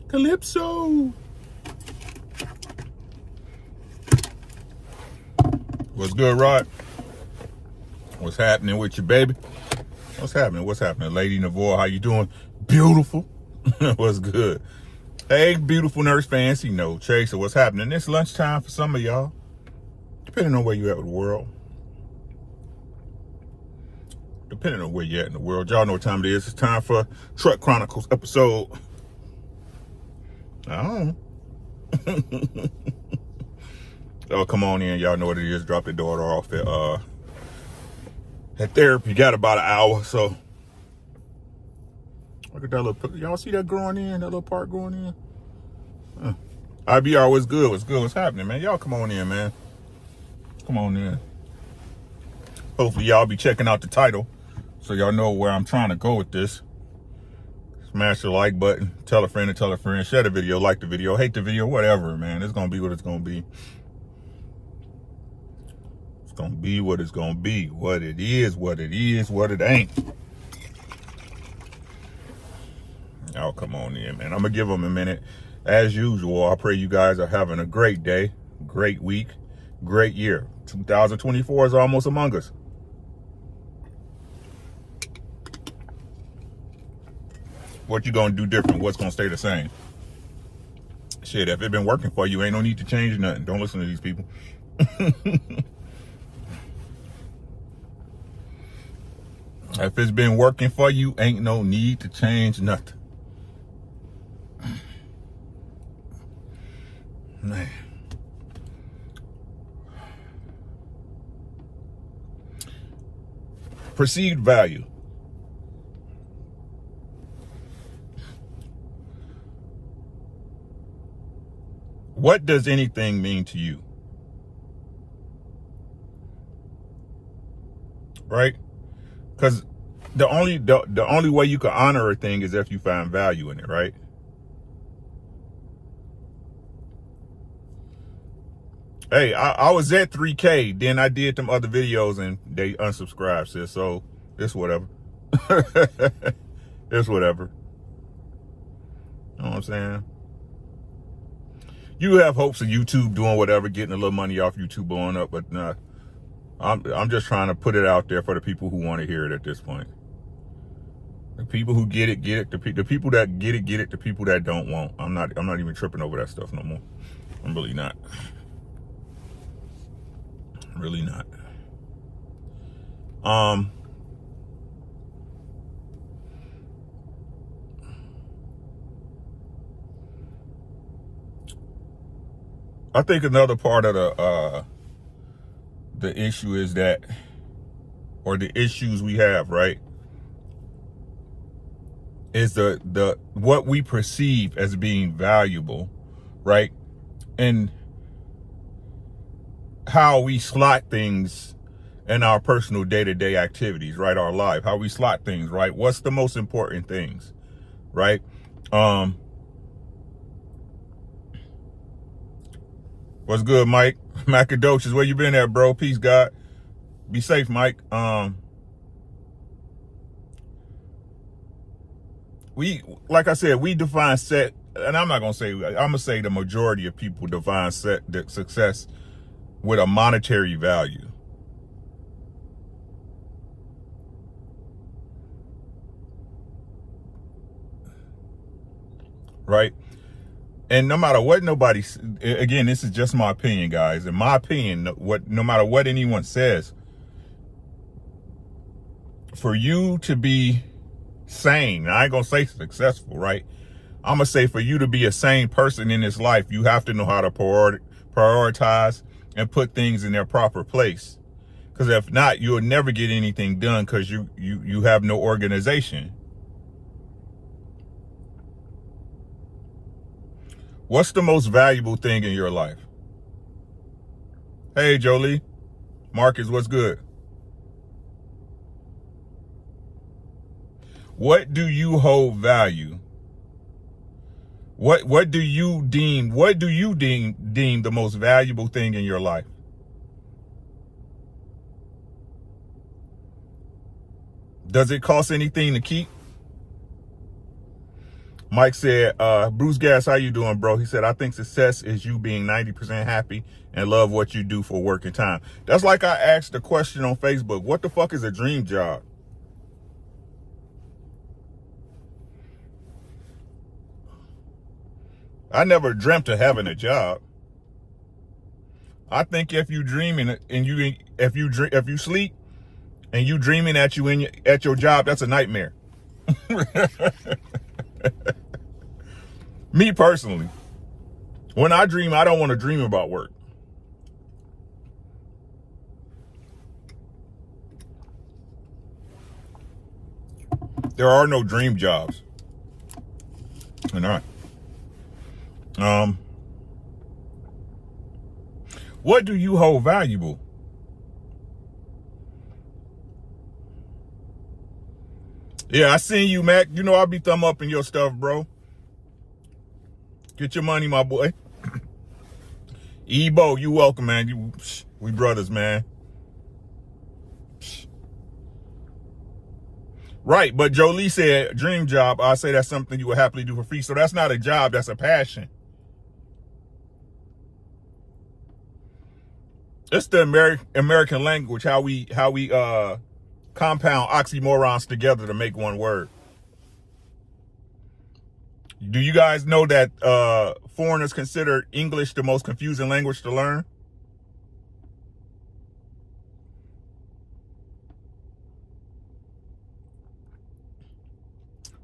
Calypso. What's good, Rod? What's happening with you, baby? What's happening? What's happening? Lady Navore, how you doing? Beautiful. What's good? Hey, beautiful nurse fancy. No, Chaser, what's happening? It's lunchtime for some of y'all, depending on where you're at with the world. Depending on where you're at in the world. Y'all know what time it is. It's time for Truck Chronicles episode. I don't know. Oh, come on in. Y'all know what it is. Drop the daughter off at therapy. Got about an hour, so. Look at that little, y'all see that growing in? That little part growing in? IBR, what's good? What's good? What's happening, man? Y'all come on in, man. Come on in. Hopefully y'all be checking out the title so y'all know where I'm trying to go with this. Smash the like button. Tell a friend and tell a friend. Share the video. Like the video. Hate the video. Whatever, man. It's going to be what it's going to be. It's going to be what it's going to be. What it is, what it is, what it ain't. Y'all come on in, man. I'm going to give them a minute. As usual, I pray you guys are having a great day, great week, great year. 2024 is almost among us. What you gonna do different? What's gonna stay the same? Shit, if it been working for you, ain't no need to change nothing. Don't listen to these people. If it's been working for you, ain't no need to change nothing. Man. Perceived value. What does anything mean to you? Right? Because the only way you can honor a thing is if you find value in it, right? Hey, I was at 3K, then I did them other videos and they unsubscribed, sis. So it's whatever. It's whatever. You know what I'm saying? You have hopes of YouTube doing whatever, getting a little money off YouTube blowing up, but nah. I'm just trying to put it out there for the people who want to hear it at this point. The people who get it, get it. The people that get it, get it. The people that don't won't. I'm not even tripping over that stuff no more. I'm really not. Really not. I think another part of the issue is that, or the issues we have, right, is the what we perceive as being valuable, right, and how we slot things in our personal day-to-day activities, right, our life, how we slot things, right, what's the most important things, right? What's good, Mike? Macadocious, where you been at, bro? Peace, God. Be safe, Mike. We, like I said, we define set, and I'm gonna say the majority of people define success with a monetary value. Right? And no matter what nobody, again, this is just my opinion, guys. In my opinion, no matter what anyone says, for you to be sane, I ain't gonna say successful, right? I'm gonna say for you to be a sane person in this life, you have to know how to prioritize and put things in their proper place. Because if not, you'll never get anything done because you have no organization. What's the most valuable thing in your life? Hey, Jolie. Marcus, what's good? What do you hold value? What do you deem the most valuable thing in your life? Does it cost anything to keep? Mike said, Bruce Gas, how you doing, bro? He said, I think success is you being 90% happy and love what you do for working time. That's like I asked the question on Facebook. What the fuck is a dream job? I never dreamt of having a job. I think if you dreaming and if you sleep and you dreaming at your job, that's a nightmare. Me personally, when I dream, I don't want to dream about work. There are no dream jobs. And all right. What do you hold valuable? Yeah, I seen you, Mac. You know I'll be thumb up in your stuff, bro. Get your money, my boy. Ebo, you welcome, man. We brothers, man. Right, but Jolie said, dream job, I say that's something you would happily do for free. So that's not a job, that's a passion. It's the American language, how we compound oxymorons together to make one word. Do you guys know that foreigners consider English the most confusing language to learn?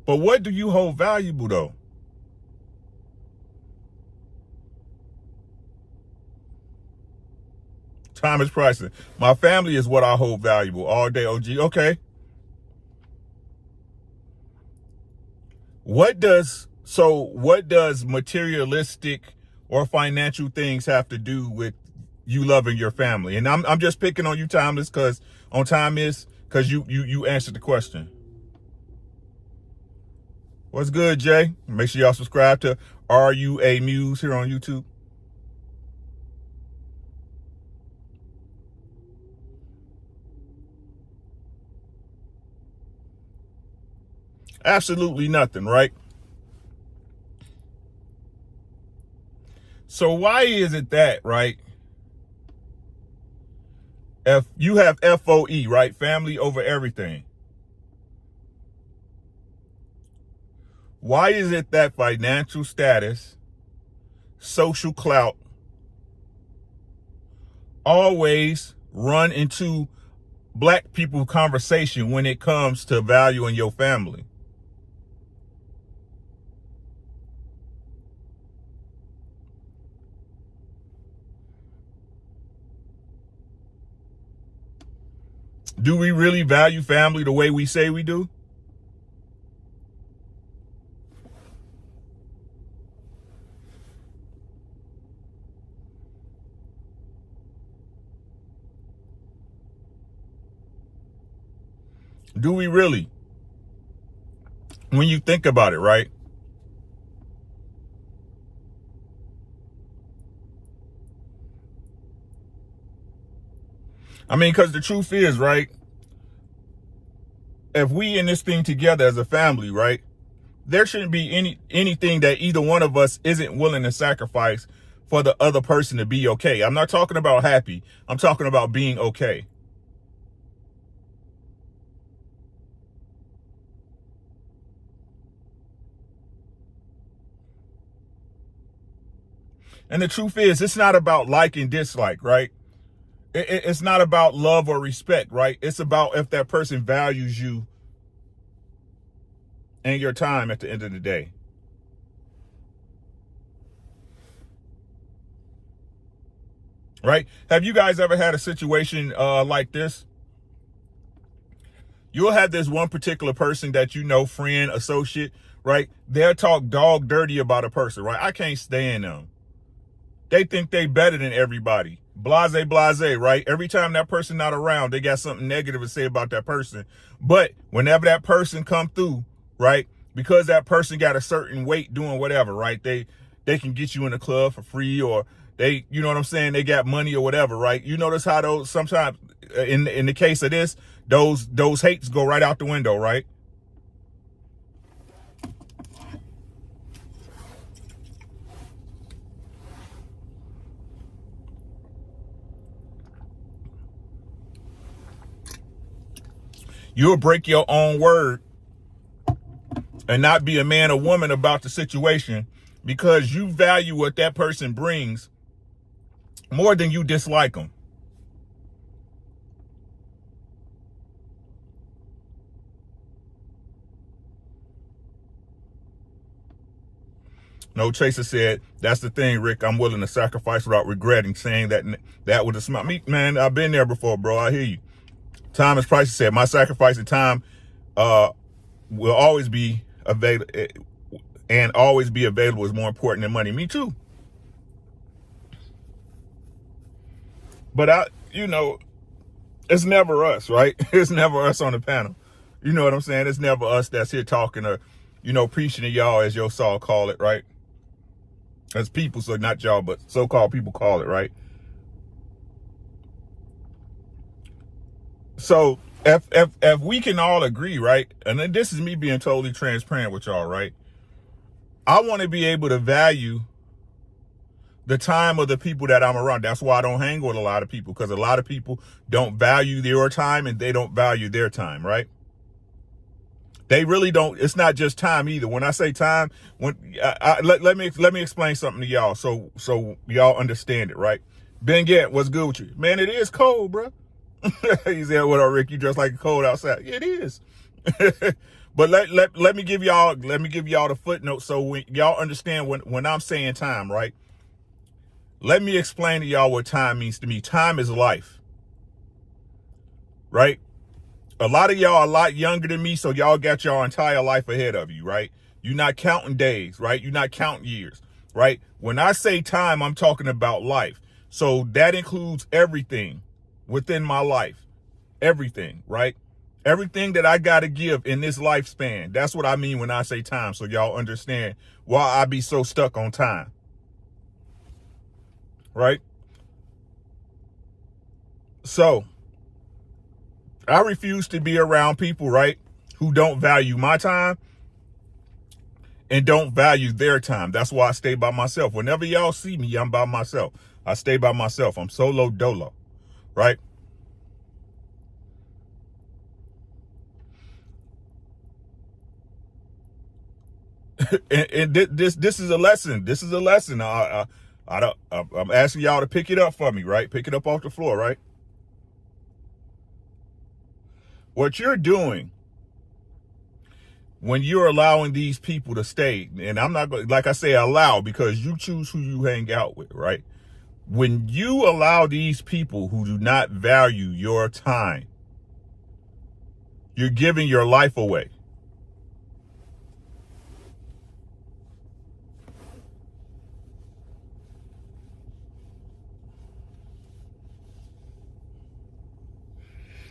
But what do you hold valuable, though? Time is priceless. My family is what I hold valuable all day, OG. Okay. What does materialistic or financial things have to do with you loving your family? And I'm just picking on you, Timeless, because you answered the question. What's good, Jay? Make sure y'all subscribe to Are You a Muse here on YouTube. Absolutely nothing, right? So why is it that, right? If you have FOE, right? Family over everything. Why is it that financial status, social clout, always run into black people conversation when it comes to valuing your family? Do we really value family the way we say we do? Do we really? When you think about it, right? I mean, because the truth is, right? If we in this thing together as a family, right? There shouldn't be anything that either one of us isn't willing to sacrifice for the other person to be okay. I'm not talking about happy. I'm talking about being okay. And the truth is, it's not about like and dislike, right? It's not about love or respect, right? It's about if that person values you and your time at the end of the day. Right? Have you guys ever had a situation like this? You'll have this one particular person that you know, friend, associate, right? They'll talk dog dirty about a person, right? I can't stand them. They think they better than everybody. Blase, blase, right? Every time that person not around, they got something negative to say about that person. But whenever that person come through, right? Because that person got a certain weight doing whatever, right? They can get you in the club for free, or they, you know what I'm saying? They got money or whatever, right? You notice how those sometimes in the case of this, those hates go right out the window, right? You'll break your own word and not be a man or woman about the situation because you value what that person brings more than you dislike them. No Chaser said, that's the thing, Rick. I'm willing to sacrifice without regretting, saying that would have smart me. Man, I've been there before, bro. I hear you. Time is priceless. Said, my sacrifice and time will always be available, and always be available is more important than money. Me too. But it's never us, right? It's never us on the panel. You know what I'm saying? It's never us that's here talking or, preaching to y'all, as your Saul call it, right? As people, so not y'all, but so-called people call it, right? So if we can all agree, right? And then this is me being totally transparent with y'all, right? I want to be able to value the time of the people that I'm around. That's why I don't hang with a lot of people, because a lot of people don't value their time and they don't value their time, right? They really don't. It's not just time either. When I say time, let me explain something to y'all so y'all understand it, right? Ben Gant, what's good with you? Man, it is cold, bro. He said, what up, Rick? You dress like cold outside. Yeah, it is. But let me give y'all the footnote so y'all understand when I'm saying time, right? Let me explain to y'all what time means to me. Time is life, right? A lot of y'all are a lot younger than me, so y'all got your entire life ahead of you, right? You're not counting days, right? You're not counting years, right? When I say time, I'm talking about life. So that includes everything within my life, everything, right? Everything that I got to give in this lifespan. That's what I mean when I say time, so y'all understand why I be so stuck on time, right? So I refuse to be around people, right, who don't value my time and don't value their time. That's why I stay by myself. Whenever y'all see me, I'm by myself. I stay by myself. I'm solo dolo, right? and this is a lesson. This is a lesson. I'm asking y'all to pick it up for me, right? Pick it up off the floor, right? What you're doing when you're allowing these people to stay, and I'm not going, like I say, allow, because you choose who you hang out with, right? When you allow these people who do not value your time, you're giving your life away.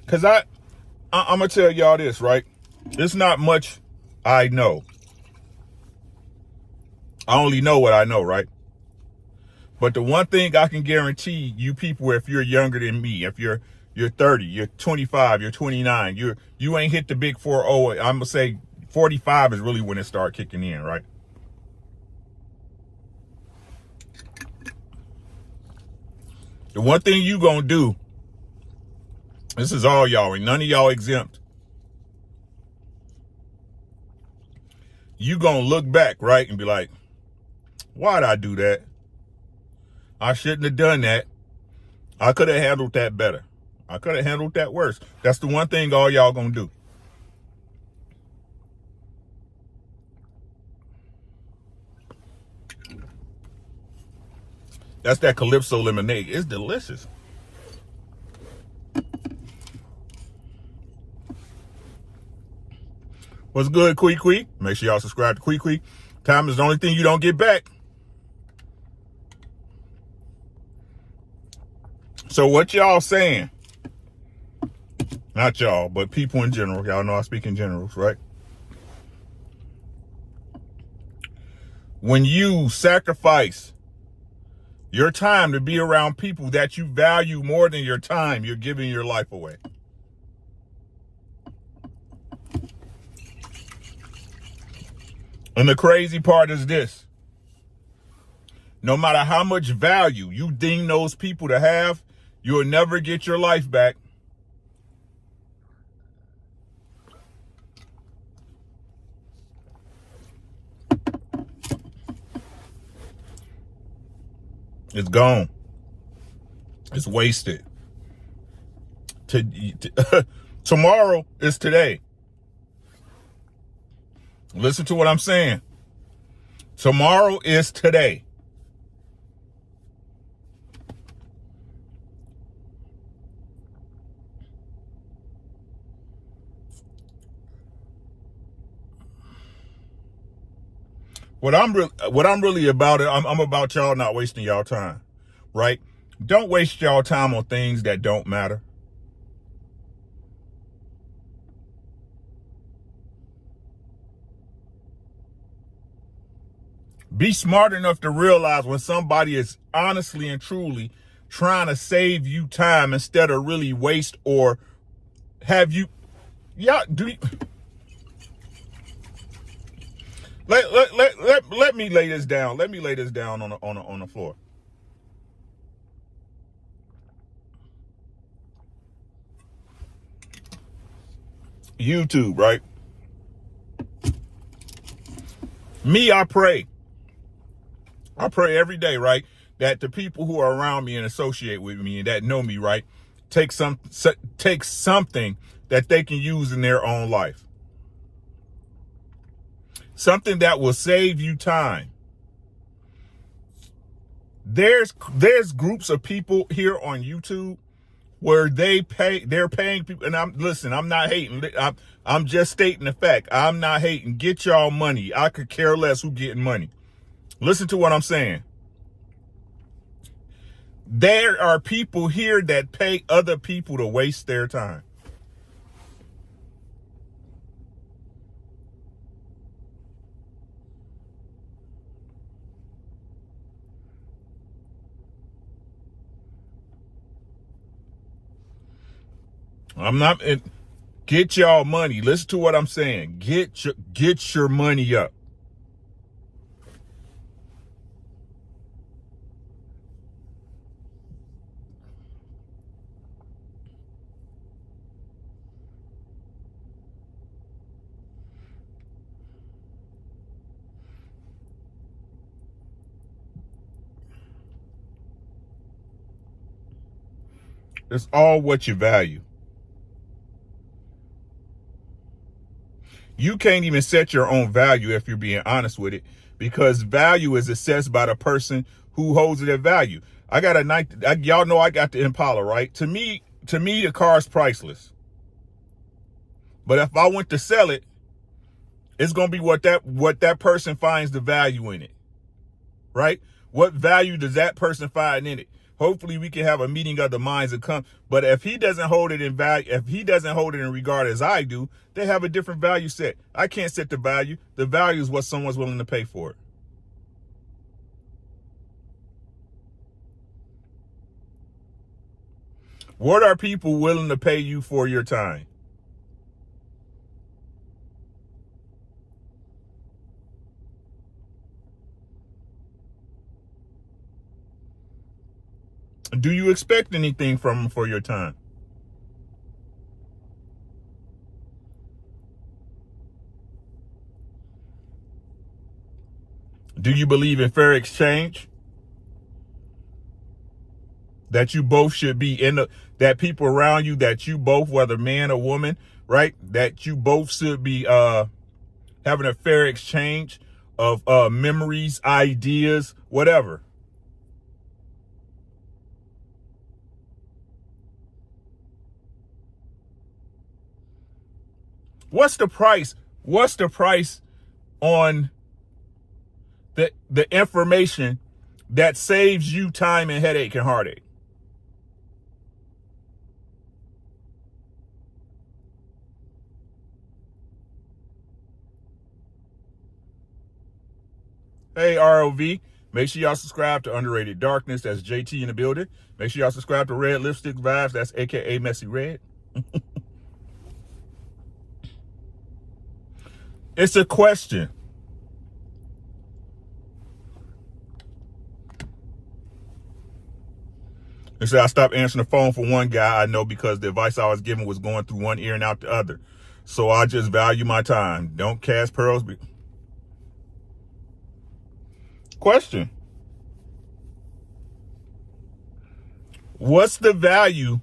Because I'm going to tell y'all this, right? It's not much I know. I only know what I know, right? But the one thing I can guarantee you people, if you're younger than me, if you're 30, you're 25, you're 29, you ain't hit the big 40. I'm going to say 45 is really when it started kicking in, right? The one thing you going to do, this is all y'all, and none of y'all exempt. You going to look back, right, and be like, why'd I do that? I shouldn't have done that. I could have handled that better. I could have handled that worse. That's the one thing all y'all going to do. That's that Calypso lemonade. It's delicious. What's good, Quee? Make sure y'all subscribe to Quee. Time is the only thing you don't get back. So what y'all saying? Not y'all, but people in general. Y'all know I speak in generals, right? When you sacrifice your time to be around people that you value more than your time, you're giving your life away. And the crazy part is this. No matter how much value you deem those people to have, you'll never get your life back. It's gone. It's wasted. Tomorrow is today. Listen to what I'm saying. Tomorrow is today. What I'm really about it. I'm about y'all not wasting y'all time, right? Don't waste y'all time on things that don't matter. Be smart enough to realize when somebody is honestly and truly trying to save you time instead of really waste or have you. Yeah, let me lay this down. Let me lay this down on the floor. YouTube, right? Me, I pray every day, right? That the people who are around me and associate with me and that know me, right, take something that they can use in their own life. Something that will save you time. There's groups of people here on YouTube where they're paying people, and I'm not hating. I'm just stating the fact. I'm not hating. Get y'all money. I could care less who getting money. Listen to what I'm saying. There are people here that pay other people to waste their time. I'm not. Get y'all money. Listen to what I'm saying. Get your money up. It's all what you value. You can't even set your own value if you're being honest with it, because value is assessed by the person who holds it at value. I got y'all know I got the Impala, right? To me, the car's priceless. But if I went to sell it, it's gonna be what that person finds the value in it, right? What value does that person find in it? Hopefully we can have a meeting of the minds and come. But if he doesn't hold it in value, if he doesn't hold it in regard as I do, they have a different value set. I can't set the value. The value is what someone's willing to pay for it. What are people willing to pay you for your time? Do you expect anything from them for your time? Do you believe in fair exchange? That you both should be that people around you, that you both, whether man or woman, right? That you both should be having a fair exchange of memories, ideas, whatever. What's the price? What's the price on the information that saves you time and headache and heartache? Hey, ROV, make sure y'all subscribe to Underrated Darkness. That's JT in the building. Make sure y'all subscribe to Red Lipstick Vibes. That's AKA Messy Red. It's a question. They said I stopped answering the phone for one guy I know because the advice I was given was going through one ear and out the other. So I just value my time. Don't cast pearls. Question. What's the value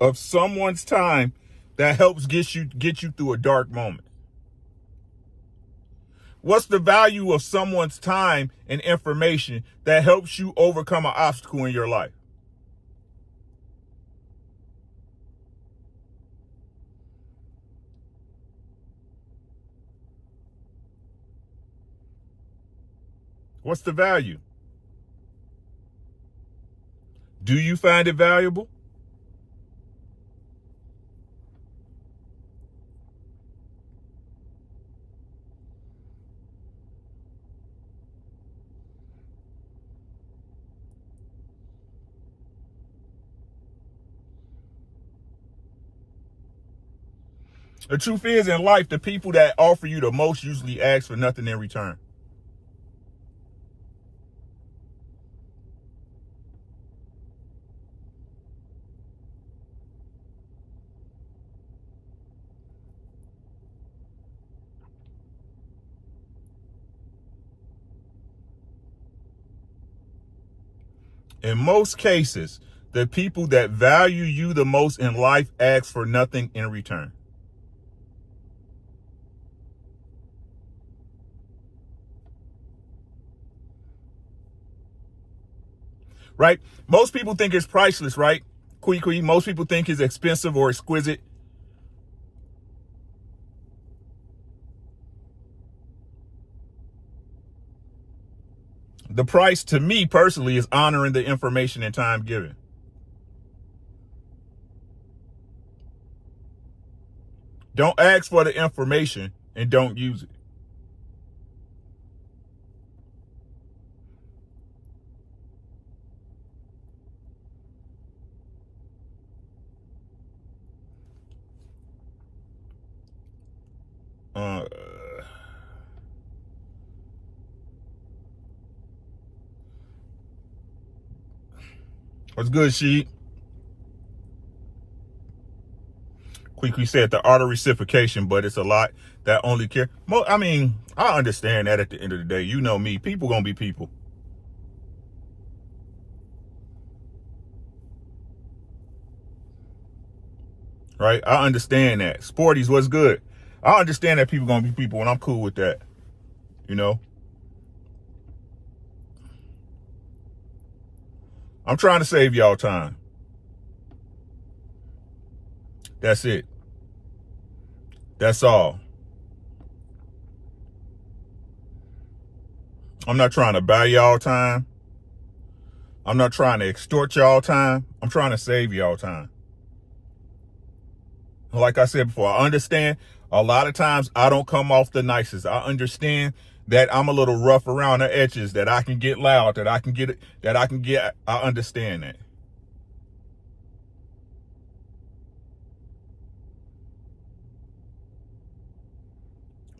of someone's time that helps get you through a dark moment? What's the value of someone's time and information that helps you overcome an obstacle in your life? What's the value? Do you find it valuable? The truth is, in life, the people that offer you the most usually ask for nothing in return. In most cases, the people that value you the most in life ask for nothing in return. Right? Most people think it's priceless, right? Kui. Most people think it's expensive or exquisite. The price to me personally is honoring the information and time given. Don't ask for the information and don't use it. What's good, Sheep? Kui said the art of reciprocation, but it's a lot that only care. I mean, I understand that at the end of the day. You know me. People gonna be people. Right? I understand that. Sporties, what's good? I understand that people gonna be people, and I'm cool with that. You know? I'm trying to save y'all time. That's it. That's all. I'm not trying to buy y'all time. I'm not trying to extort y'all time. I'm trying to save y'all time. Like I said before, I understand a lot of times I don't come off the nicest. I understand that I'm a little rough around the edges, that I can get loud, I understand that.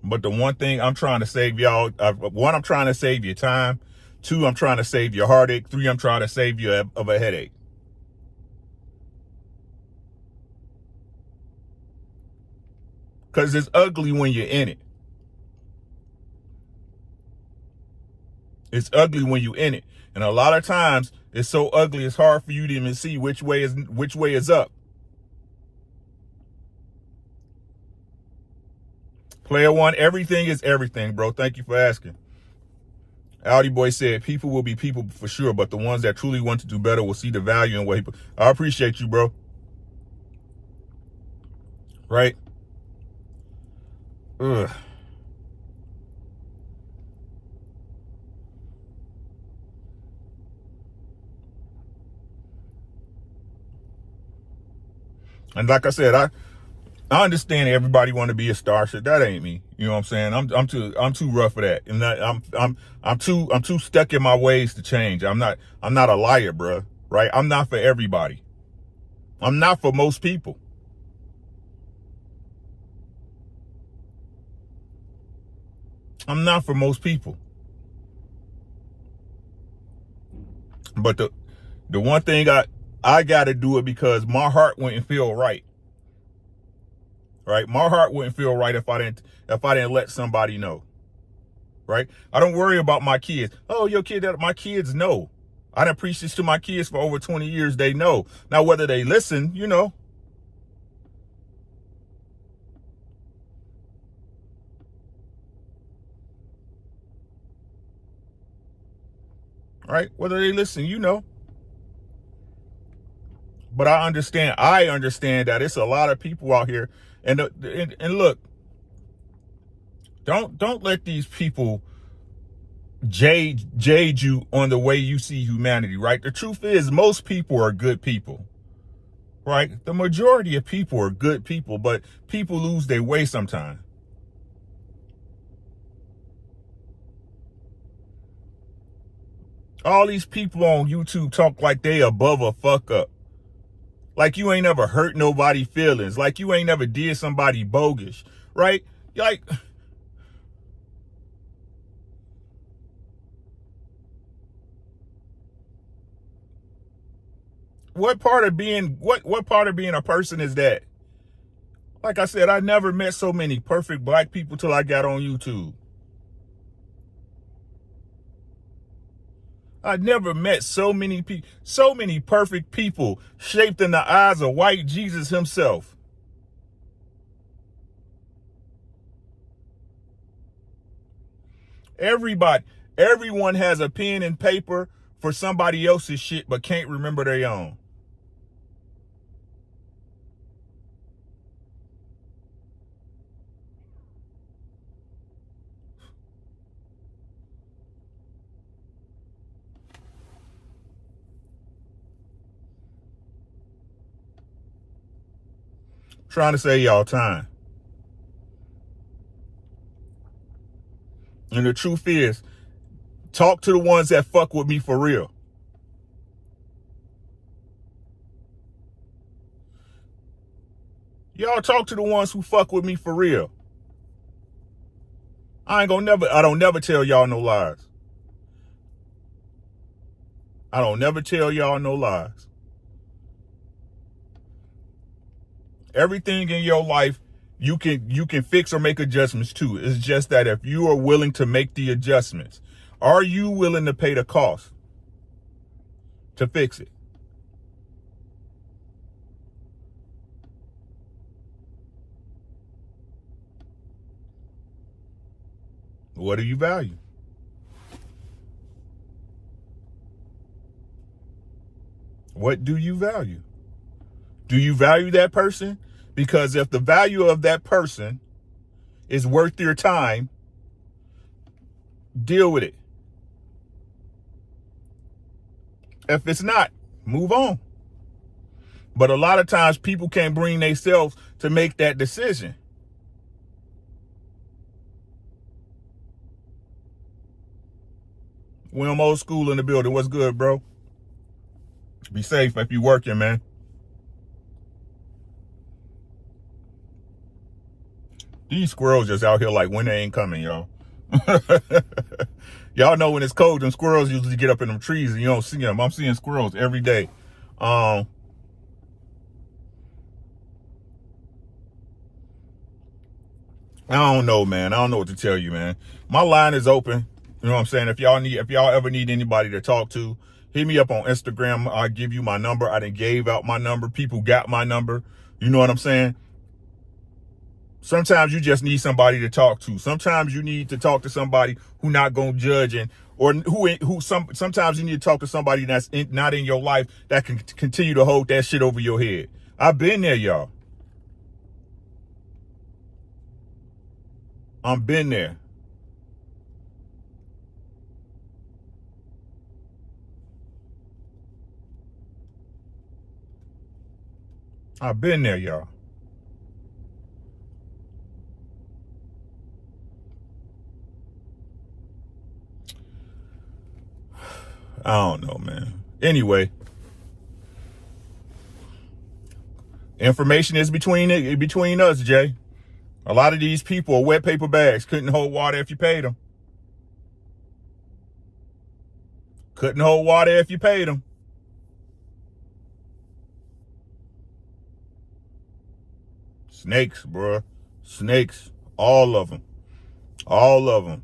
But the one thing I'm trying to save y'all, one, I'm trying to save your time. Two, I'm trying to save your heartache. Three, I'm trying to save you of a headache. Because it's ugly when you're in it. It's ugly when you're in it. And a lot of times, it's so ugly, it's hard for you to even see which way is up. Player one, everything is everything, bro. Thank you for asking. Audi Boy said, people will be people for sure, but the ones that truly want to do better will see the value in what he... I appreciate you, bro. Right? Ugh. And like I said, I understand everybody want to be a star. Shit, that ain't me. You know what I'm saying? I'm too rough for that. And I'm too stuck in my ways to change. I'm not a liar, bro. Right? I'm not for everybody. I'm not for most people. I'm not for most people. But the one thing I got to do it because my heart wouldn't feel right. Right? My heart wouldn't feel right if I didn't let somebody know. Right? I don't worry about my kids. Oh, your kid, my kids know. I done preached this to my kids for over 20 years. They know. Now, whether they listen, you know. Right? Whether they listen, you know. But I understand that it's a lot of people out here. And look, don't let these people jade you on the way you see humanity, right? The truth is, most people are good people, right? The majority of people are good people, but people lose their way sometimes. All these people on YouTube talk like they above a fuck up. Like you ain't ever hurt nobody feelings. Like you ain't never did somebody bogus, right? Like, what part of being a person is that? Like I said, I never met so many perfect black people till I got on YouTube. I never met so many perfect people shaped in the eyes of white Jesus himself. Everyone has a pen and paper for somebody else's shit, but can't remember their own. Trying to save y'all time. And the truth is, talk to the ones that fuck with me for real. Y'all talk to the ones who fuck with me for real. I don't never tell y'all no lies. I don't never tell y'all no lies. Everything in your life you can fix or make adjustments to. It's just that if you are willing to make the adjustments, are you willing to pay the cost to fix it? What do you value? What do you value? Do you value that person? Because if the value of that person is worth your time, deal with it. If it's not, move on. But a lot of times people can't bring themselves to make that decision. William Old School in the building. What's good, bro? Be safe if you working, man. These squirrels just out here like when they ain't coming, y'all. Y'all know when it's cold, them squirrels usually get up in them trees and you don't see them. I'm seeing squirrels every day. I don't know, man. I don't know what to tell you, man. My line is open. You know what I'm saying? If y'all ever need anybody to talk to, hit me up on Instagram. I'll give you my number. I done gave out my number. People got my number. You know what I'm saying? Sometimes you just need somebody to talk to. Sometimes you need to talk to somebody who not gonna judge sometimes you need to talk to somebody that's not in your life that can continue to hold that shit over your head. I've been there, y'all. I've been there. I've been there, y'all. I don't know, man. Anyway, information is between us, Jay. A lot of these people are wet paper bags. Couldn't hold water if you paid them. Couldn't hold water if you paid them. Snakes, bruh. Snakes. All of them. All of them.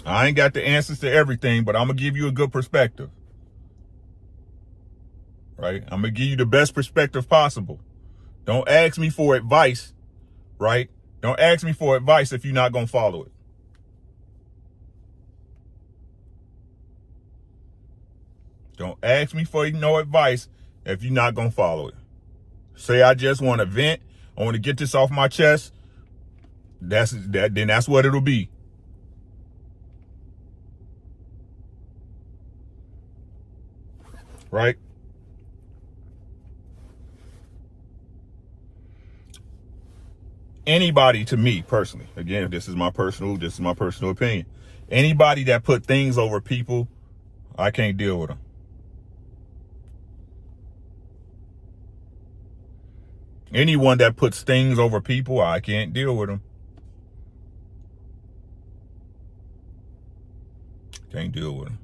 I ain't got the answers to everything, but I'm going to give you a good perspective. Right? I'm going to give you the best perspective possible. Don't ask me for advice, right? Don't ask me for advice if you're not going to follow it. Don't ask me for no advice if you're not going to follow it. Say I just want to vent, I want to get this off my chest, then that's what it'll be. Right? Anybody, to me personally, again, this is my personal opinion. Anybody that put things over people, I can't deal with them. Anyone that puts things over people, I can't deal with them. Can't deal with them.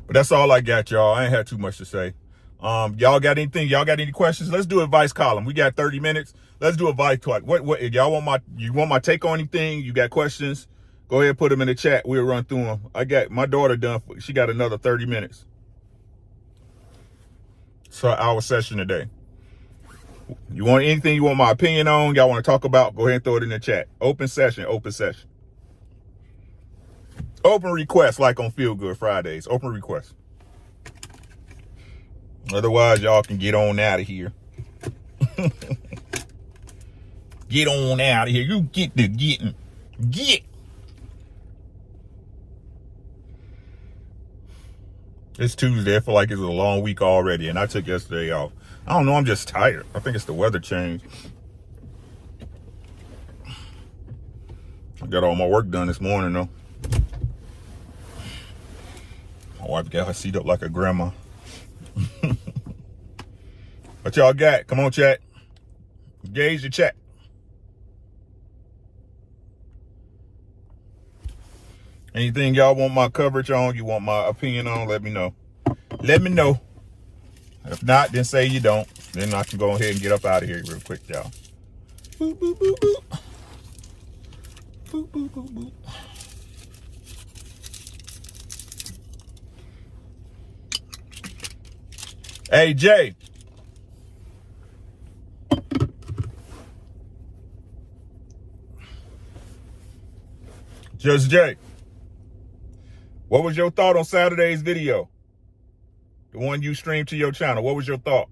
But that's all I got, y'all. I ain't had too much to say. Y'all got anything? Y'all got any questions? Let's do advice column. We got 30 minutes. Let's do advice talk. What y'all want my take on anything? You got questions? Go ahead, put them in the chat. We'll run through them. I got my daughter done. She got another 30 minutes. So our session today. You want anything you want my opinion on? Y'all want to talk about? Go ahead and throw it in the chat. Open session. Open session. Open request like on Feel Good Fridays. Open request. Otherwise, y'all can get on out of here. Get on out of here. You get the getting. Get. It's Tuesday. I feel like it's a long week already, and I took yesterday off. I don't know. I'm just tired. I think it's the weather change. I got all my work done this morning, though. My wife got her seat up like a grandma. What y'all got? Come on, chat. Engage the chat. Anything y'all want my coverage on, you want my opinion on, let me know. Let me know. If not, then say you don't. Then I can go ahead and get up out of here real quick, y'all. Boop, boop, boop, boop. Boop, boop, boop, boop. Hey, Jay. Just Jay. What was your thought on Saturday's video? The one you streamed to your channel. What was your thought?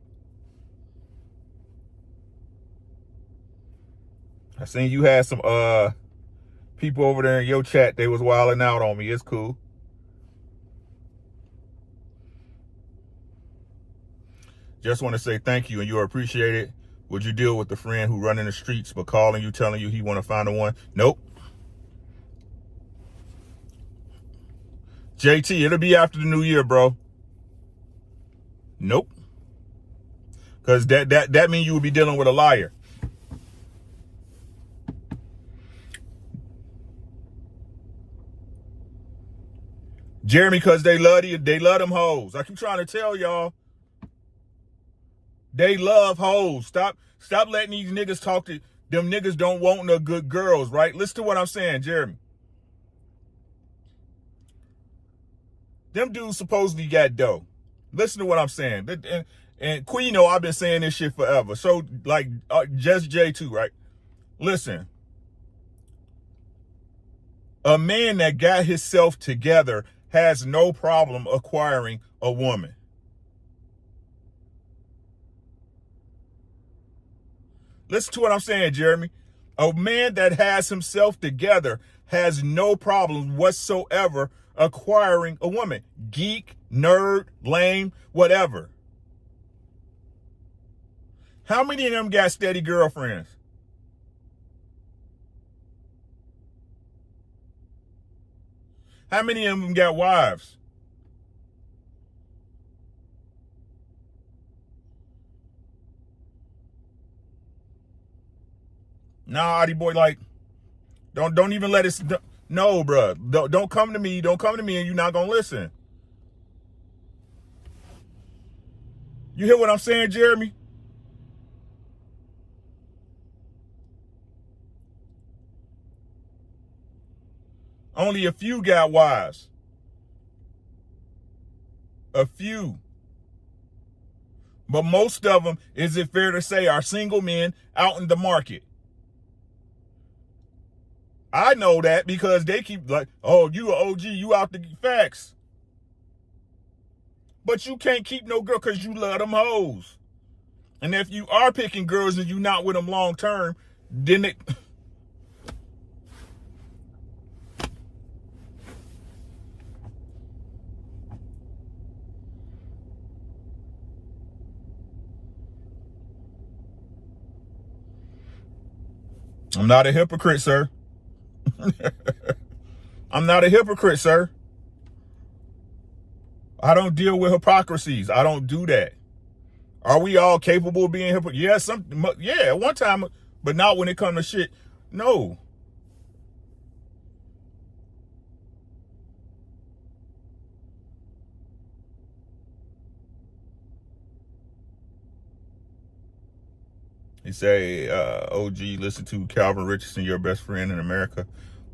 I seen you had some people over there in your chat. They was wilding out on me. It's cool. Just want to say thank you and you're appreciated. Would you deal with the friend who running the streets but calling you, telling you he want to find a one? Nope. JT, it'll be after the new year, bro. Nope. Because that means you would be dealing with a liar. Jeremy, because they love them hoes. I keep trying to tell y'all. They love hoes. Stop letting these niggas talk to them. Niggas don't want no good girls, right? Listen to what I'm saying, Jeremy. Them dudes supposedly got dough. Listen to what I'm saying. And Queen, you know, I've been saying this shit forever. So, like, just J too, right? Listen. A man that got himself together has no problem acquiring a woman. Listen to what I'm saying, Jeremy. A man that has himself together has no problem whatsoever acquiring a woman. Geek, nerd, lame, whatever. How many of them got steady girlfriends? How many of them got wives? Nah, Adi boy, like, don't even let it. No, bro. Don't come to me. Don't come to me and you're not gonna listen. You hear what I'm saying, Jeremy? Only a few got wives. A few. But most of them, is it fair to say, are single men out in the market. I know that because they keep like, oh, you an OG, you out the facts. But you can't keep no girl because you love them hoes. And if you are picking girls and you not with them long term, then it... I'm not a hypocrite, sir. I'm not a hypocrite, sir. I don't deal with hypocrisies. I don't do that. Are we all capable of being hypocrite? Yeah, one time, but not when it comes to shit. No. He say, OG, listen to Calvin Richardson, your best friend in America.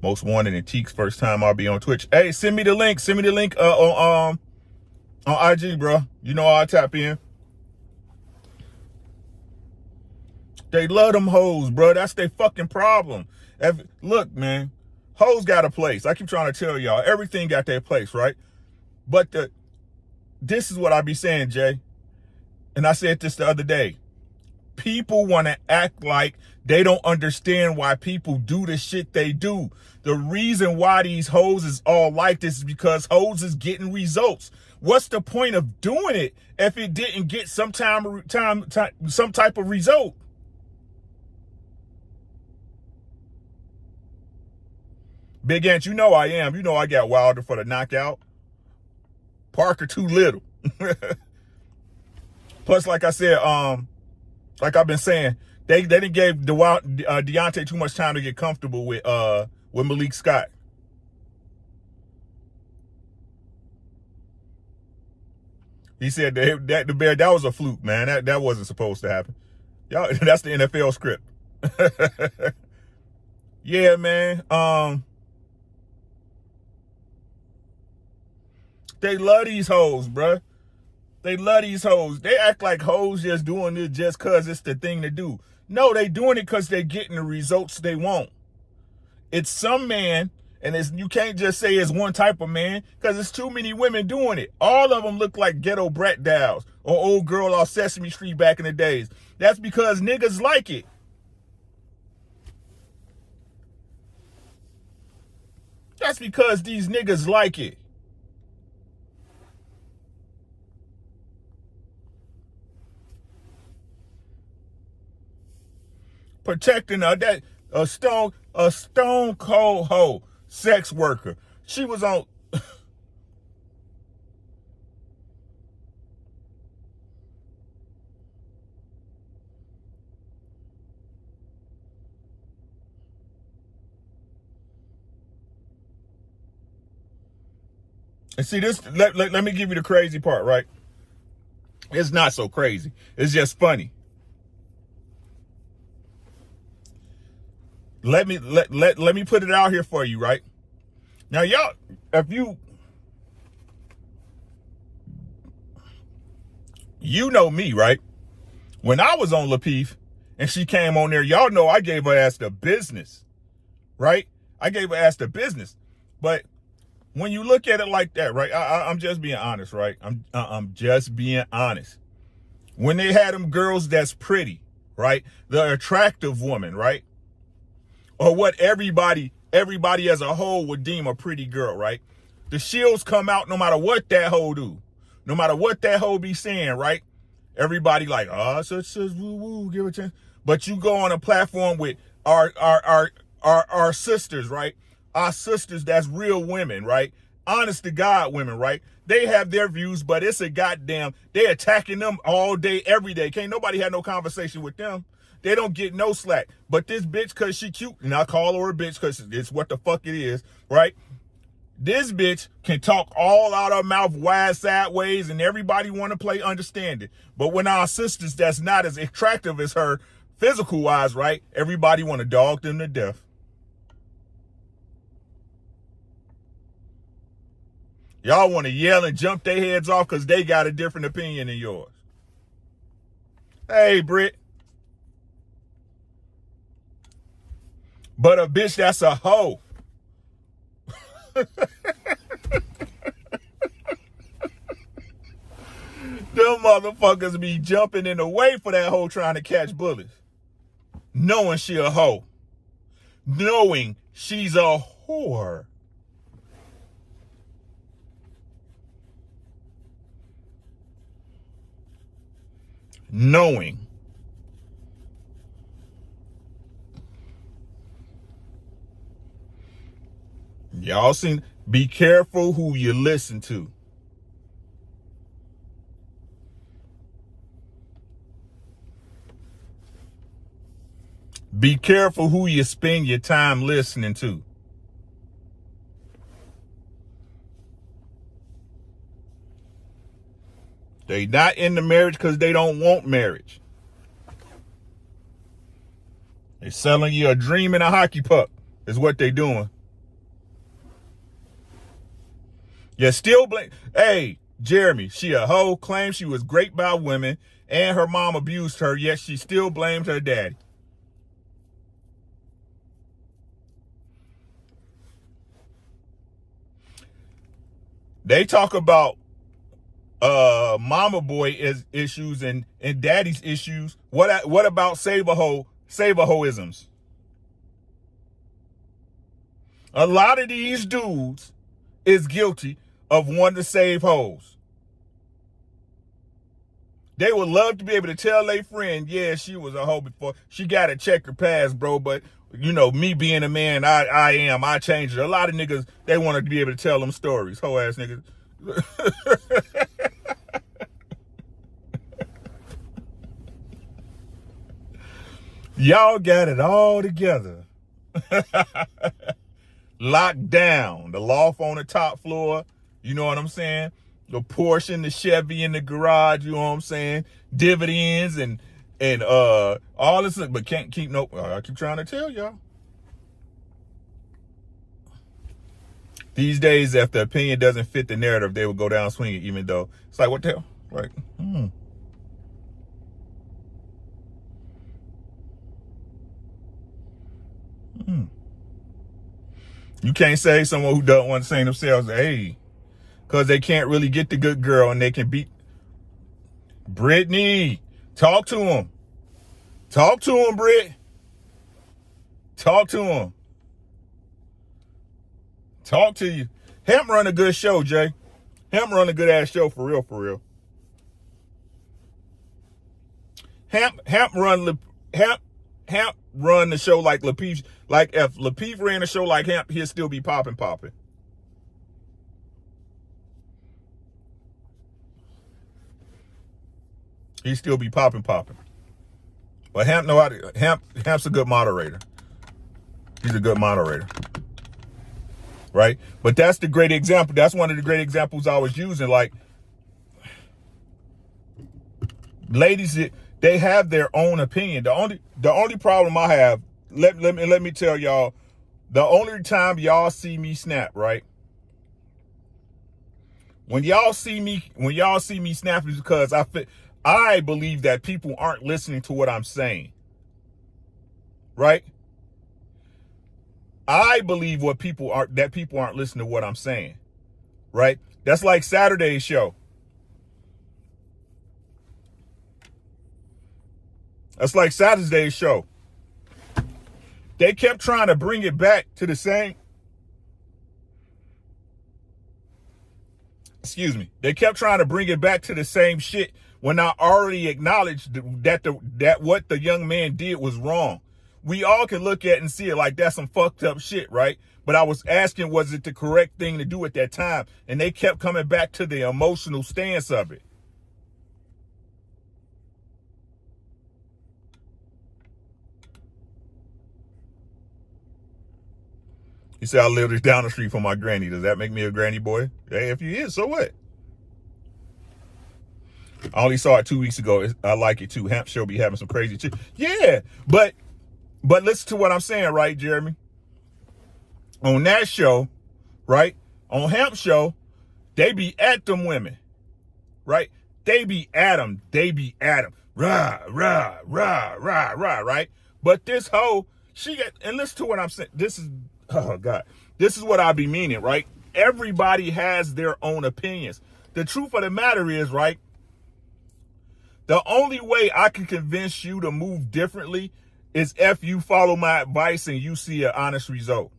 Most wanted in Teeks. First time I'll be on Twitch. Hey, send me the link. Send me the link on IG, bro. You know I'll tap in. They love them hoes, bro. That's their fucking problem. Look, man, hoes got a place. I keep trying to tell y'all, everything got their place, right? But this is what I be saying, Jay. And I said this the other day. People want to act like they don't understand why people do the shit they do. The reason why these hoes is all like this is because hoes is getting results. What's the point of doing it if it didn't get some type of result? Big Ant, you know I am. You know I got Wilder for the knockout. Parker too little. Plus, like I said, like I've been saying, they didn't give Deontay too much time to get comfortable with Malik Scott. He said that was a fluke, man. That wasn't supposed to happen. Y'all, that's the NFL script. Yeah, man. They love these hoes, bruh. They love these hoes. They act like hoes just doing this just because it's the thing to do. No, they doing it because they're getting the results they want. It's some man, and you can't just say it's one type of man because it's too many women doing it. All of them look like ghetto brat dolls or old girl off Sesame Street back in the days. That's because niggas like it. That's because these niggas like it. Protecting her, that a stone cold hoe, sex worker. She was on. And see this. Let me give you the crazy part, right? It's not so crazy. It's just funny. Let me put it out here for you, right? Now, y'all, if you know me, right? When I was on Lapeef and she came on there, y'all know I gave her ass the business, right? I gave her ass the business. But when you look at it like that, right? I'm just being honest, right? I'm just being honest. When they had them girls that's pretty, right? The attractive woman, right? Or what everybody as a whole would deem a pretty girl, right? The shields come out no matter what that hoe do. No matter what that hoe be saying, right? Everybody like, oh, such woo, give a chance. But you go on a platform with our sisters, right? Our sisters that's real women, right? Honest to God women, right? They have their views, but it's a goddamn, they attacking them all day, every day. Can't nobody have no conversation with them. They don't get no slack. But this bitch, because she cute, and I call her a bitch because it's what the fuck it is, right? This bitch can talk all out her mouth wide sideways, and everybody want to play understanding. But when our sisters that's not as attractive as her, physical-wise, right, everybody want to dog them to death. Y'all want to yell and jump their heads off because they got a different opinion than yours. Hey, Britt. But a bitch that's a hoe. Them motherfuckers be jumping in the way for that hoe trying to catch bullets. Knowing she a hoe. Knowing she's a whore. Knowing. Y'all seen, be careful who you listen to. Be careful who you spend your time listening to. They not in the marriage because they don't want marriage. They selling you a dream and a hockey puck is what they doing. You still blame. Hey, Jeremy, she a hoe, claims she was raped by women and her mom abused her, yet she still blamed her daddy. They talk about mama boy issues and daddy's issues. What about save a hoisms? A lot of these dudes is guilty of wanting to save hoes. They would love to be able to tell their friend, yeah, she was a hoe before. She got to check her past, bro. But, you know, me being a man, I changed it. A lot of niggas, they want to be able to tell them stories. Hoe ass niggas. Y'all got it all together. Locked down. The loft on the top floor. You know what I'm saying? The Porsche and the Chevy in the garage. You know what I'm saying? Dividends and all this. But can't keep no. I keep trying to tell y'all. These days, if the opinion doesn't fit the narrative, they will go down swinging. Even though it's like, what the hell? Like, You can't say someone who doesn't want to say themselves, hey, because they can't really get the good girl and they can beat. Brittany, talk to him. Talk to him, Britt. Talk to him. Talk to you. Hemp run a good show, Jay. Hemp run a good ass show for real, for real. Hemp run the show like Lapeef. Like if Lapeef ran a show like Hemp, he'd still be popping. He'd still be popping. But Hemp's a good moderator. He's a good moderator. Right? But that's the great example. That's one of the great examples I was using. Like, ladies, they have their own opinion. The only problem I have, let me tell y'all, the only time y'all see me snap, right? When y'all see me snap is because I believe that people aren't listening to what I'm saying. Right? I believe that people aren't listening to what I'm saying. Right? That's like Saturday's show. That's like Saturday's show. They kept trying to bring it back to the same. Excuse me. They kept trying to bring it back to the same shit when I already acknowledged that what the young man did was wrong. We all can look at it and see it like that's some fucked up shit, right? But I was asking, was it the correct thing to do at that time? And they kept coming back to the emotional stance of it. He said, I live down the street from my granny. Does that make me a granny boy? Hey, if you is, so what? I only saw it 2 weeks ago. I like it too. Hemp show be having some crazy shit. Yeah, but listen to what I'm saying, right, Jeremy? On that show, right? On Hemp show, They be at them women, right? They be at them. They be at them. Rah, rah, rah, rah, rah, right? But this hoe, she got, and listen to what I'm saying. This is, oh God, this is what I be meaning, right? Everybody has their own opinions. The truth of the matter is, right? The only way I can convince you to move differently is if you follow my advice and you see an honest result.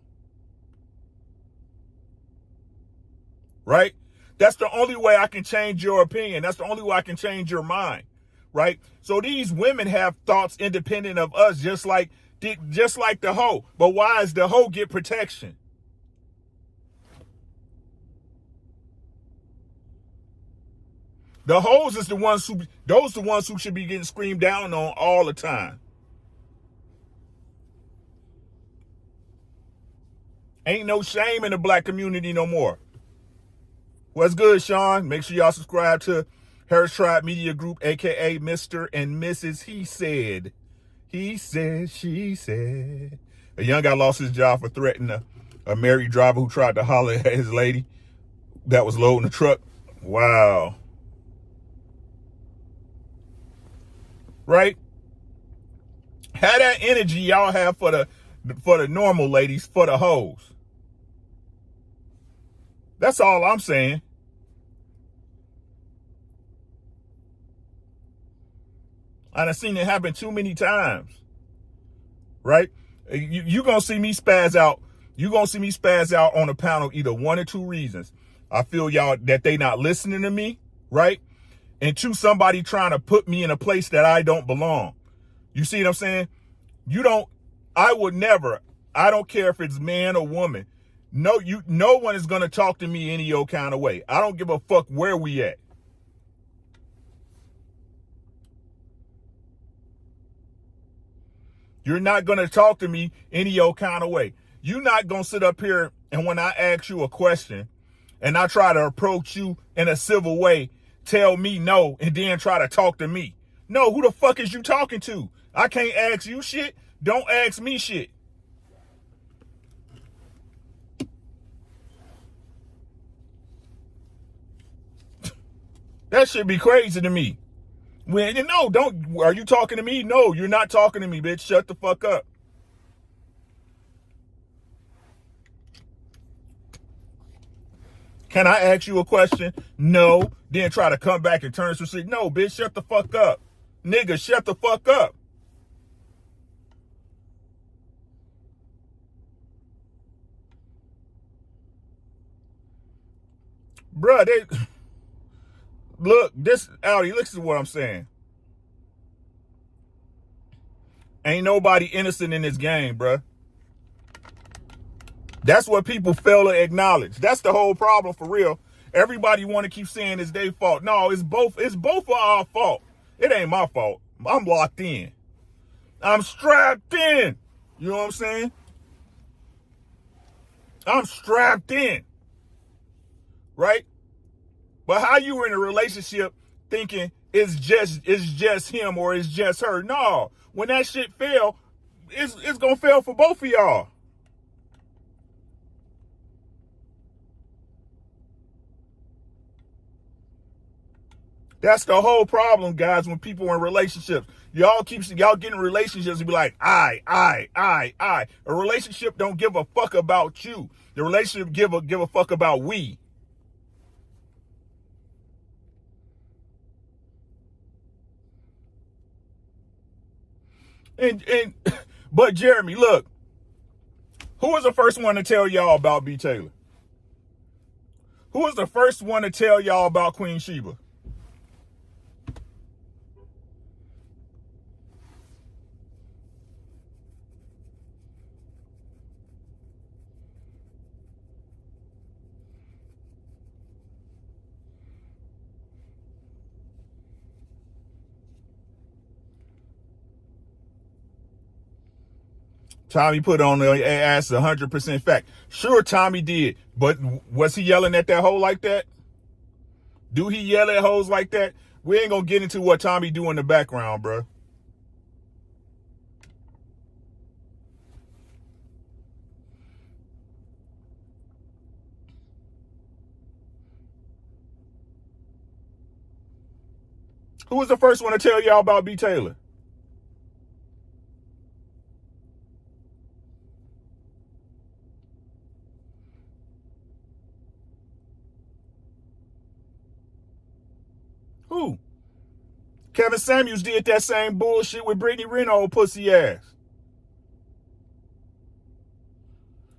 Right? That's the only way I can change your opinion. That's the only way I can change your mind. Right? So these women have thoughts independent of us, just like the hoe. But why does the hoe get protection? The hoes is the ones who should be getting screamed down on all the time. Ain't no shame in the black community no more. What's good, Sean? Make sure y'all subscribe to Harris Tribe Media Group, aka Mr. and Mrs. He Said. He said, she said. A young guy lost his job for threatening a married driver who tried to holler at his lady that was loading the truck. Wow. Right? Have that energy y'all have for the normal ladies, for the hoes. That's all I'm saying. I've seen it happen too many times. Right? You gonna see me spaz out. You gonna see me spaz out on a panel either one or two reasons. I feel y'all that they not listening to me, right? And two, somebody trying to put me in a place that I don't belong. You see what I'm saying? I would never, I don't care if it's man or woman. No one is gonna talk to me any old kind of way. I don't give a fuck where we at. You're not going to talk to me any old kind of way. You're not going to sit up here and when I ask you a question and I try to approach you in a civil way, tell me no and then try to talk to me. No, who the fuck is you talking to? I can't ask you shit. Don't ask me shit. That should be crazy to me. Are you talking to me? No, you're not talking to me, bitch. Shut the fuck up. Can I ask you a question? No. Then try to come back and turn some shit. No, bitch, shut the fuck up. Nigga, shut the fuck up. Bruh, look, this Audi, listen to what I'm saying. Ain't nobody innocent in this game, bruh. That's what people fail to acknowledge. That's the whole problem for real. Everybody want to keep saying it's their fault. No, it's both of our fault. It ain't my fault. I'm locked in. I'm strapped in. You know what I'm saying? I'm strapped in. Right? But how you in a relationship thinking it's just him or it's just her? No. When that shit fail, it's gonna fail for both of y'all. That's the whole problem, guys, when people are in relationships. Y'all get in relationships and be like, I. A relationship don't give a fuck about you. The relationship give a fuck about we. But Jeremy, look, who was the first one to tell y'all about B. Taylor? Who was the first one to tell y'all about Queen Sheba? Tommy put on the ass 100% fact. Sure, Tommy did, but was he yelling at that hoe like that? Do he yell at hoes like that? We ain't gonna get into what Tommy do in the background, bro. Who was the first one to tell y'all about B. Taylor? Who? Kevin Samuels did that same bullshit with Brittany Renner, old pussy ass.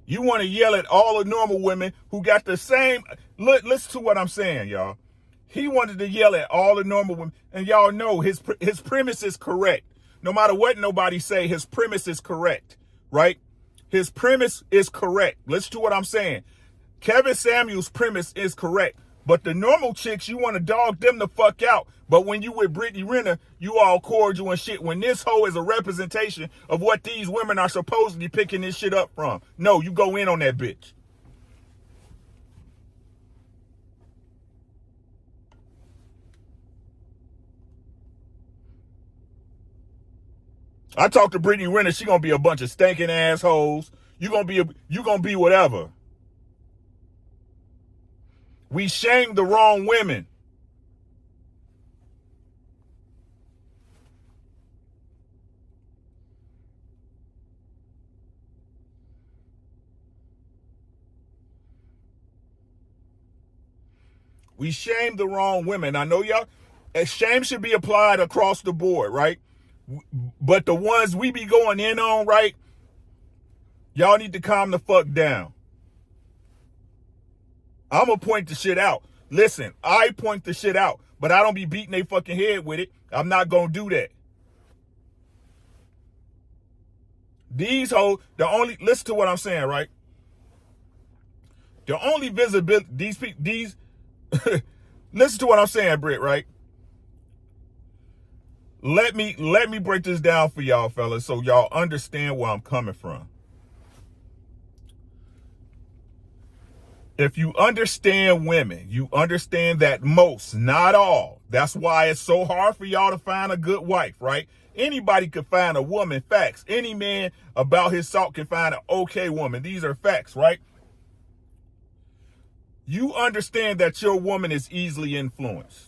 You want to yell at all the normal women who got the same. Listen to what I'm saying, y'all. He wanted to yell at all the normal women, and y'all know his premise is correct. No matter what nobody say, his premise is correct, right? His premise is correct. Listen to what I'm saying. Kevin Samuels' premise is correct. But the normal chicks, you want to dog them the fuck out. But when you with Brittany Renner, you all cordial and shit. When this hoe is a representation of what these women are supposedly picking this shit up from. No, you go in on that bitch. I talked to Brittany Renner, she gonna be a bunch of stinking assholes. You gonna be whatever. We shame the wrong women. We shame the wrong women. I know y'all, shame should be applied across the board, right? But the ones we be going in on, right? Y'all need to calm the fuck down. I'm going to point the shit out. Listen, I point the shit out, but I don't be beating they fucking head with it. I'm not going to do that. These hoes, listen to what I'm saying, right? The only visibility, listen to what I'm saying, Britt, right? Let me break this down for y'all, fellas, so y'all understand where I'm coming from. If you understand women, you understand that most, not all. That's why it's so hard for y'all to find a good wife, right? Anybody could find a woman, facts. Any man about his salt can find an okay woman. These are facts, right? You understand that your woman is easily influenced.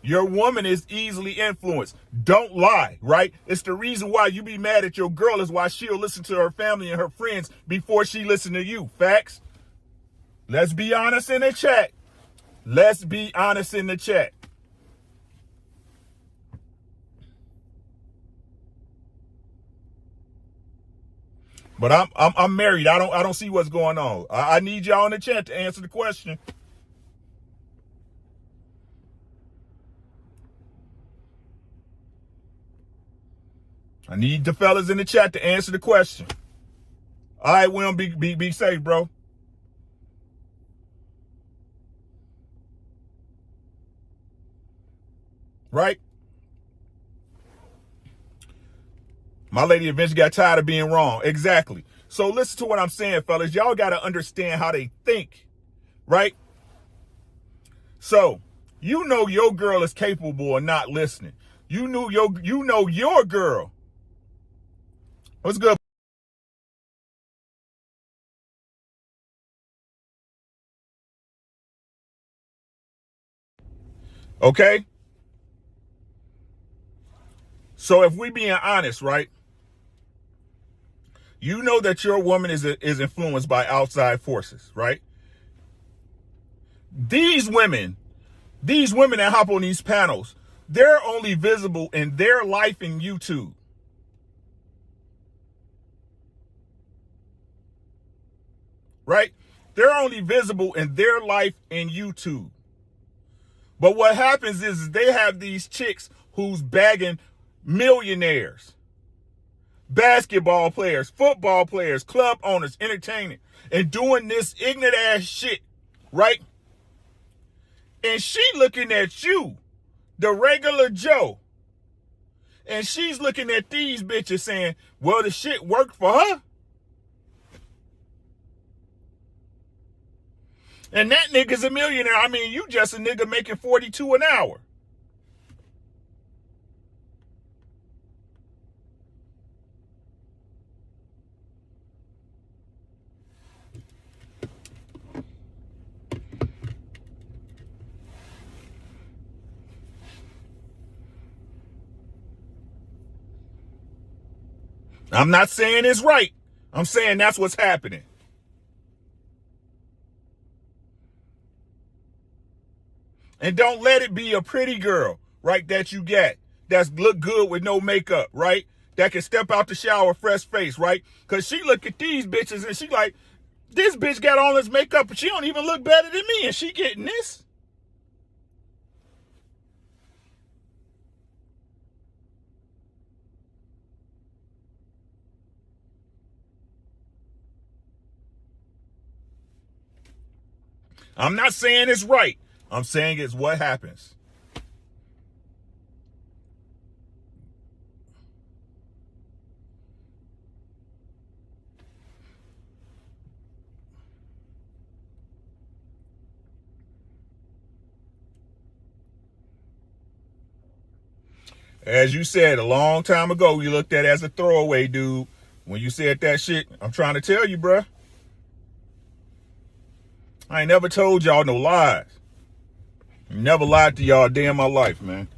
Your woman is easily influenced. Don't lie, right? It's the reason why you be mad at your girl is why she'll listen to her family and her friends before she listen to you. Facts? Let's be honest in the chat. Let's be honest in the chat. But I'm married. I don't see what's going on. I need y'all in the chat to answer the question. I need the fellas in the chat to answer the question. All right, William, be safe, bro. Right? My lady eventually got tired of being wrong. Exactly. So listen to what I'm saying, fellas. Y'all got to understand how they think, right? So you know your girl is capable of not listening. You know your girl. What's good? Okay? So if we being honest, right? You know that your woman is influenced by outside forces, right? These women that hop on these panels, they're only visible in their life in YouTube. Right? They're only visible in their life in YouTube. But what happens is they have these chicks who's bagging millionaires, basketball players, football players, club owners, entertainment, and doing this ignorant ass shit, right? And she looking at you, the regular Joe, and she's looking at these bitches saying, well, the shit worked for her. And that nigga's a millionaire. I mean, you just a nigga making 42 an hour. I'm not saying it's right. I'm saying that's what's happening. And don't let it be a pretty girl, right, that you get, that's look good with no makeup, right? That can step out the shower, fresh face, right? Because she look at these bitches and she like, this bitch got all this makeup, but she don't even look better than me, and she getting this. I'm not saying it's right. I'm saying it's what happens. As you said a long time ago, you looked at it as a throwaway, dude. When you said that shit, I'm trying to tell you, bruh. I ain't never told y'all no lies. Never lied to y'all a day in my life, man.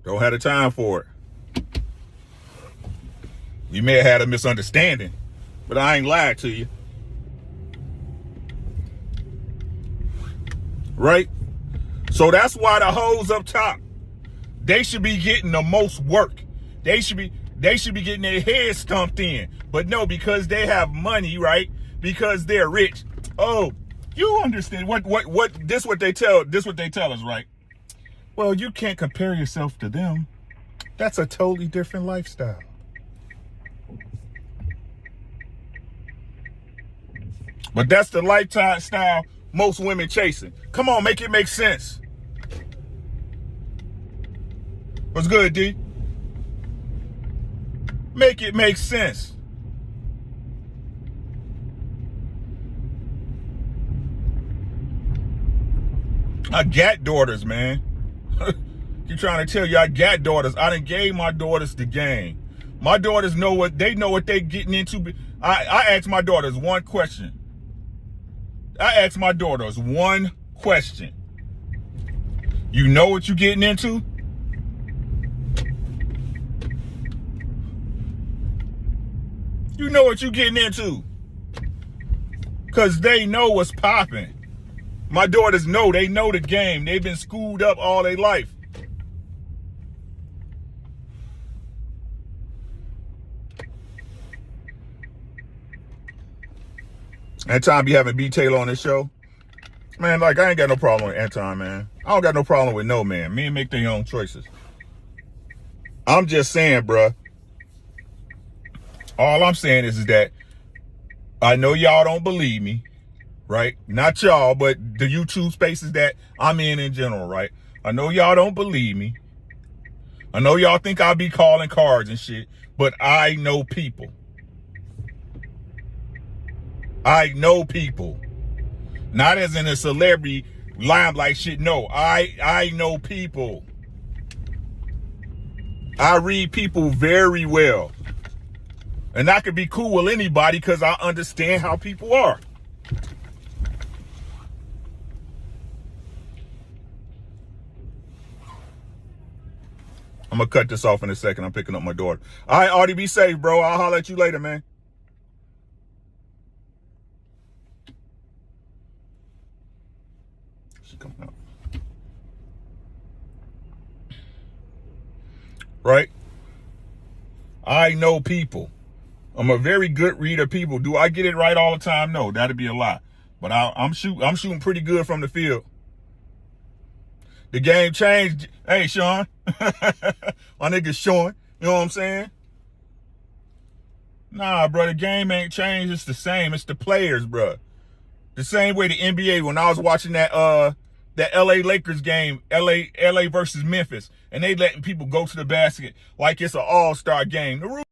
Don't have the time for it. You may have had a misunderstanding, but I ain't lied to you. Right? So that's why the hoes up top, they should be getting the most work. They should be getting their heads stumped in. But no, because they have money, right? Because they're rich. Oh, you understand what they tell us, right? Well, you can't compare yourself to them. That's a totally different lifestyle. But that's the lifestyle most women chasing. Come on, make it make sense. What's good, D? Make it make sense. I got daughters, man. You trying to tell you I got daughters. I done gave my daughters the game. My daughters know what they getting into. I asked my daughters one question. You know what you getting into? You know what you getting into. Because they know what's popping. My daughters know. They know the game. They've been schooled up all their life. Anton be having B. Taylor on this show. Man, like, I ain't got no problem with Anton, man. I don't got no problem with no man. Men make their own choices. I'm just saying, bruh. All I'm saying is that I know y'all don't believe me, right? Not y'all, but the YouTube spaces that I'm in general, right? I know y'all don't believe me. I know y'all think I'll be calling cards and shit, but I know people. I know people. Not as in a celebrity limelight shit. No, I know people. I read people very well. And I could be cool with anybody because I understand how people are. I'm going to cut this off in a second. I'm picking up my daughter. All right, Artie, be safe, bro. I'll holler at you later, man. She coming out. Right? I know people. I'm a very good reader of people. Do I get it right all the time? No, that'd be a lie. But I'm shooting pretty good from the field. The game changed. Hey, Sean. My nigga Sean. You know what I'm saying? Nah, bro, the game ain't changed. It's the same. It's the players, bro. The same way the NBA, when I was watching that LA Lakers game, LA versus Memphis, and they letting people go to the basket like it's an all-star game. The